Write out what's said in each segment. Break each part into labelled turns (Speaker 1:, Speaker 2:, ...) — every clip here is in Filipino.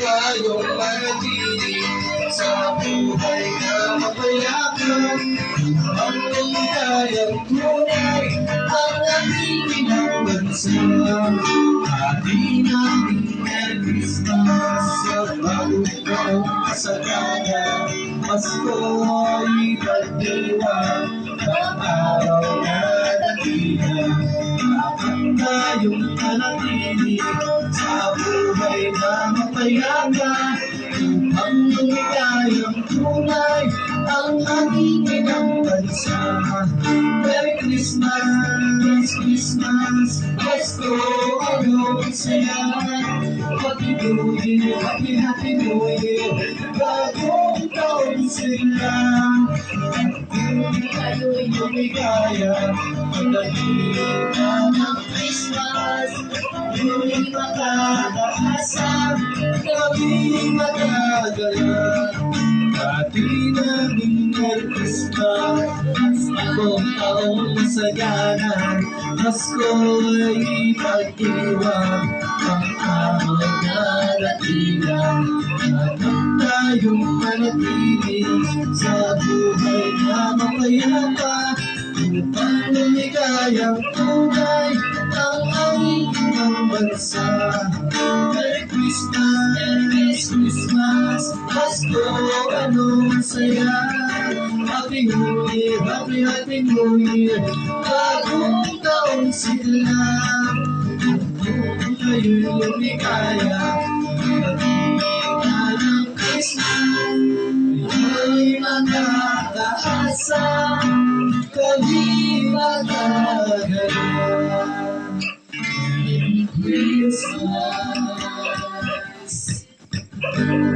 Speaker 1: tayong manatili sa buhay na mapayagan. Ang ligayang tunay ang ating bansa. Hati namin Merry Christmas sa bagong taong kasagana. Pasko'y pagdiwang ang araw na dakila. Dapat tayong manatili sa buhay na mapayagan. Ang lumigayang tunay ang ating inang bansa. Merry Christmas, Merry Christmas, Pasko, ano saya. Happy New Year, Happy New Year, bagong taon sila. Hindi tayo'y lumigaya, pagdating ng Christmas. Hindi makakaasa, kami magagala. Hati namin Merry Christmas, bagong taong masagana. Pasko'y pag-iwang ang araw na dakila. Dapat tayong manatili sa buhay na mapayapa. Upang lumigayang tunay ang ating bansa. Merry Christmas, Merry Christmas, Pasko, anong saya. Happy New Year, Happy New Year, bagong taon sila. Kung kayo'y lumigaya, pag-ibig ng Christmas, kayo'y makakaasa, kami magagala. Merry Christmas.
Speaker 2: Thank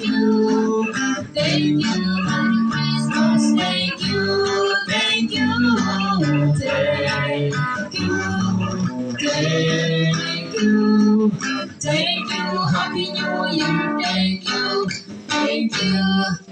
Speaker 2: you, Merry Christmas, thank you, thank you, thank you, Happy New Year, thank you.